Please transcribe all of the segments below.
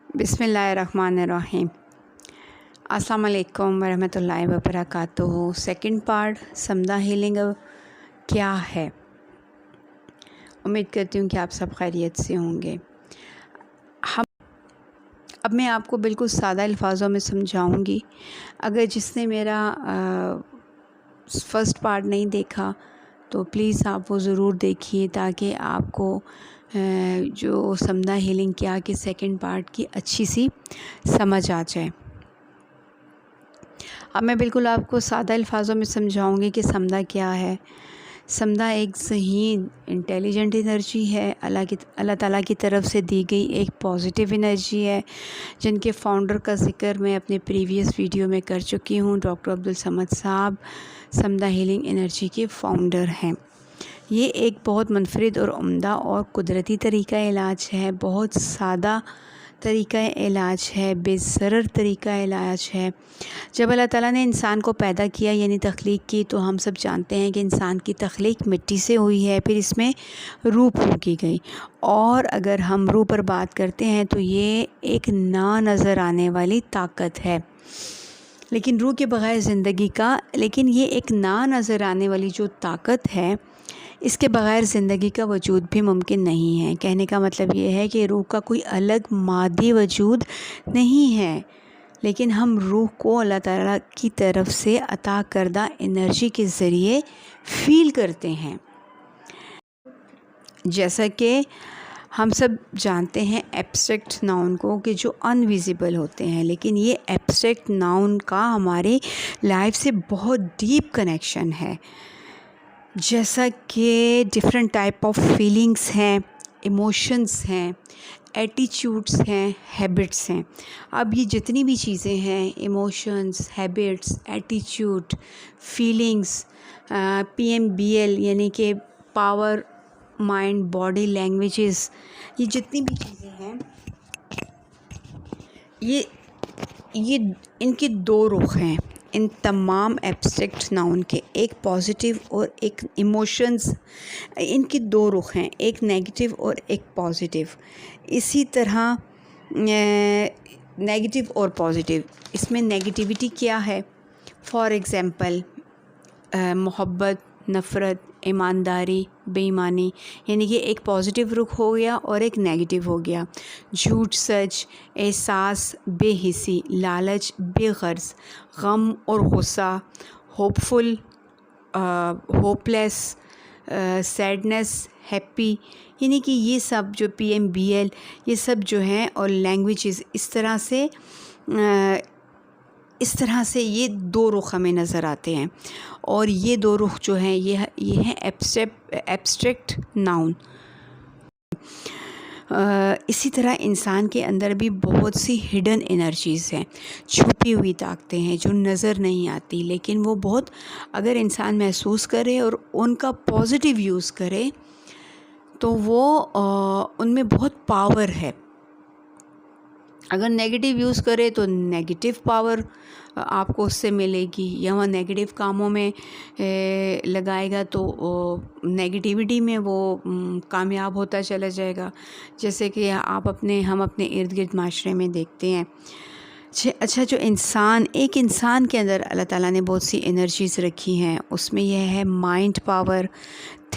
बिस्मिल्लाहिर्रहमानिर्रहीम। अस्सलाम वालेकुम वरहमतुल्लाहि वबरकातुहू। सेकंड पार्ट समदा हीलिंग क्या है। उम्मीद करती हूँ कि आप सब खैरियत से होंगे। अब मैं आपको बिल्कुल सादा अल्फाज़ों में समझाऊंगी। अगर जिसने मेरा फ़र्स्ट पार्ट नहीं देखा तो प्लीज़ आप वो ज़रूर देखिए, ताकि आपको जो समदा हीलिंग क्या कि सेकंड पार्ट की अच्छी सी समझ आ जाए। अब मैं बिल्कुल आपको सादा अल्फाज़ों में समझाऊंगी कि समदा क्या है। समदा एक सही इंटेलिजेंट एनर्जी है, अल्लाह ताला की तरफ से दी गई एक पॉजिटिव एनर्जी है, जिनके फ़ाउंडर का ज़िक्र मैं अपने प्रीवियस वीडियो में कर चुकी हूँ। डॉक्टर अब्दुल समद साहब समदा हीलिंग एनर्जी के फ़ाउंडर हैं। ये एक बहुत मुनफरिद और उम्दा और कुदरती तरीक़ा इलाज है, बहुत सादा तरीक़ा इलाज है, बेज़रर तरीक़ा इलाज है। जब अल्लाह ताला ने इंसान को पैदा किया यानी तख्लीक की, तो हम सब जानते हैं कि इंसान की तख्लीक मिट्टी से हुई है, फिर इसमें रूह फूंकी गई। और अगर हम रूह पर बात करते हैं तो ये एक ना नज़र आने वाली ताकत है, लेकिन रूह के बग़ैर ज़िंदगी का लेकिन ये एक ना नज़र आने वाली जो ताकत है, इसके बग़ैर ज़िंदगी का वजूद भी मुमकिन नहीं है। कहने का मतलब ये है कि रूह का कोई अलग मादी वजूद नहीं है, लेकिन हम रूह को अल्लाह ताला की तरफ से अता करदा एनर्जी के ज़रिए फ़ील करते हैं। जैसा कि हम सब जानते हैं एब्स्ट्रैक्ट नाउन को, कि जो अनविजिबल होते हैं, लेकिन ये एब्स्ट्रैक्ट नाउन का हमारे लाइफ से बहुत डीप कनेक्शन है। जैसा कि डिफरेंट टाइप ऑफ फीलिंग्स हैं, इमोशंस हैं, एटीट्यूड्स हैं, हैबिट्स हैं। अब ये जितनी भी चीज़ें हैं, emotions, habits, attitude, feelings, PMBL यानी कि पावर, माइंड, बॉडी लैंग्वेजेस, ये जितनी भी चीज़ें हैं, ये इनके दो रुख हैं। इन तमाम एब्स्ट्रैक्ट नाउन के एक पॉजिटिव और एक इमोशंस, इनके दो रुख हैं, एक नेगेटिव और एक पॉजिटिव। इसी तरह नेगेटिव और पॉजिटिव, इसमें नेगेटिविटी क्या है? फॉर एग्ज़ाम्पल मोहब्बत, नफ़रत, ईमानदारी, बेईमानी, यानी कि एक पॉजिटिव रुख हो गया और एक नेगेटिव हो गया। झूठ, सच, एहसास, बेहिसी, लालच, बेग़र्ज़, गम और गुस्सा, होपफुल, होपलेस, सैडनेस, हैप्पी, यानी कि ये सब जो PMBL ये सब जो हैं, और लैंग्वेजेस, इस तरह से ये दो रुख हमें नज़र आते हैं। और ये दो रुख जो हैं ये हैं एब्स्ट्रैक्ट नाउन। इसी तरह इंसान के अंदर भी बहुत सी हिडन एनर्जीज़ हैं, छुपी हुई ताकतें हैं जो नज़र नहीं आती, लेकिन वो बहुत, अगर इंसान महसूस करे और उनका पॉजिटिव यूज़ करे तो वो उनमें बहुत पावर है। अगर नेगेटिव यूज़ करे तो नेगेटिव पावर आपको उससे मिलेगी, या वह नेगेटिव कामों में लगाएगा तो नेगेटिविटी में वो कामयाब होता चला जाएगा। जैसे कि हम अपने इर्द गिर्द माशरे में देखते हैं। अच्छा, जो एक इंसान के अंदर अल्लाह ताला ने बहुत सी एनर्जीज़ रखी हैं, उसमें यह है mind power,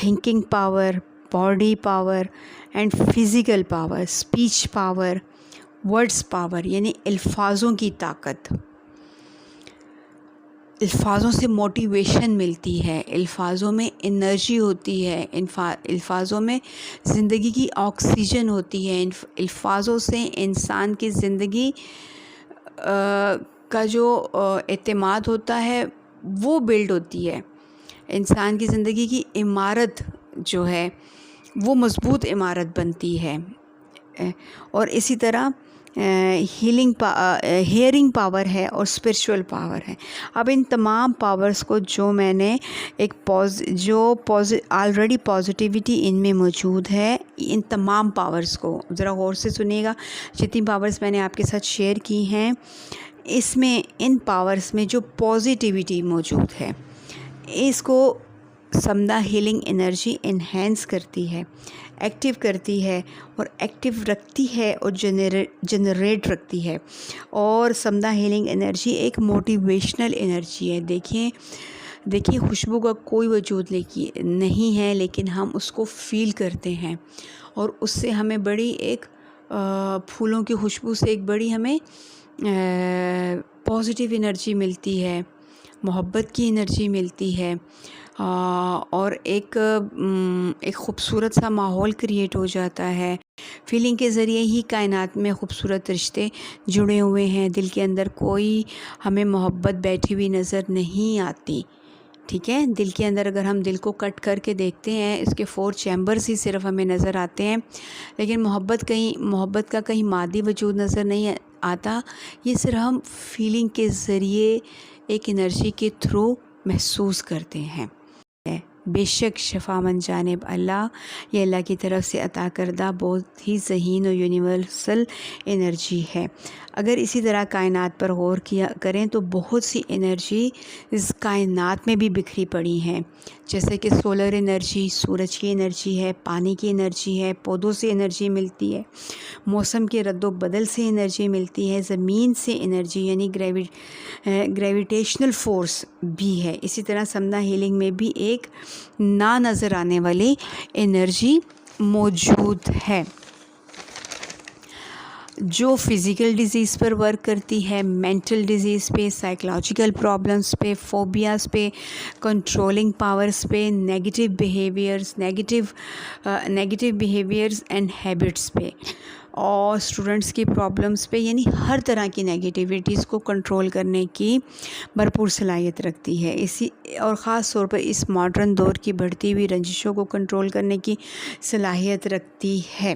thinking power, body power and physical power, speech power, words power, यानी अल्फाज़ों की ताकत। अल्फाज़ों से मोटिवेशन मिलती है, अल्फाज़ों में एनर्जी होती है, अल्फाज़ों में ज़िंदगी की ऑक्सीजन होती है। अल्फाज़ों से इंसान की ज़िंदगी का जो एतमाद होता है वो बिल्ड होती है। इंसान की ज़िंदगी की इमारत जो है वो मज़बूत इमारत बनती है। और इसी तरह हियरिंग पावर है और स्पिरिचुअल पावर है। अब इन तमाम पावर्स को जो मैंने ऑलरेडी पॉजिटिविटी इनमें मौजूद है, इन तमाम पावर्स को ज़रा गौर से सुनिएगा। जितनी पावर्स मैंने आपके साथ शेयर की हैं, इसमें इन पावर्स में जो पॉजिटिविटी मौजूद है, इसको समदा हीलिंग एनर्जी इन्हेंस करती है। ایکٹیو کرتی ہے اور ایکٹیو رکھتی ہے اور جنریٹ رکھتی ہے. اور سمدھا ہیلنگ انرجی ایک موٹیویشنل انرجی ہے. دیکھیں خوشبو کا کوئی وجود نہیں ہے، لیکن ہم اس کو فیل کرتے ہیں اور اس سے ہمیں بڑی ایک پھولوں کی خوشبو سے ایک بڑی ہمیں پازیٹیو انرجی ملتی ہے، محبت کی انرجی ملتی ہے، اور ایک خوبصورت سا ماحول کریٹ ہو جاتا ہے. فیلنگ کے ذریعے ہی کائنات میں خوبصورت رشتے جڑے ہوئے ہیں. دل کے اندر کوئی ہمیں محبت بیٹھی ہوئی نظر نہیں آتی. ٹھیک ہے، دل کے اندر اگر ہم دل کو کٹ کر کے دیکھتے ہیں، اس کے 4 چیمبرز ہی صرف ہمیں نظر آتے ہیں، لیکن محبت کا کہیں مادی وجود نظر نہیں آتا. یہ صرف ہم فیلنگ کے ذریعے ایک انرجی کے تھرو محسوس کرتے ہیں. بے شک شفا من جانب اللہ، یہ اللہ کی طرف سے عطا کردہ بہت ہی ذہین و یونیورسل انرجی ہے. اگر اسی طرح کائنات پر غور کریں تو بہت سی انرجی اس کائنات میں بھی بکھری پڑی ہیں، جیسے کہ سولر انرجی، سورج کی انرجی ہے، پانی کی انرجی ہے، پودوں سے انرجی ملتی ہے، موسم کے رد و بدل سے انرجی ملتی ہے، زمین سے انرجی یعنی گریویٹیشنل فورس بھی ہے. اسی طرح سمدھا ہیلنگ میں بھی ایک نہ نظر آنے والی انرجی موجود ہے جو فزیکل ڈیزیز پر ورک کرتی ہے، مینٹل ڈیزیز پہ، سائیکولوجیکل پرابلمس پہ، فوبیاز پہ، کنٹرولنگ پاورز پہ، نیگیٹو بیہیویئرز اینڈ ہیبٹس پہ، اور اسٹوڈنٹس کی پرابلمس پہ، یعنی ہر طرح کی نیگیٹیوٹیز کو کنٹرول کرنے کی بھرپور صلاحیت رکھتی ہے. اور خاص طور پر اس ماڈرن دور کی بڑھتی ہوئی رنجشوں کو کنٹرول کرنے کی صلاحیت رکھتی ہے.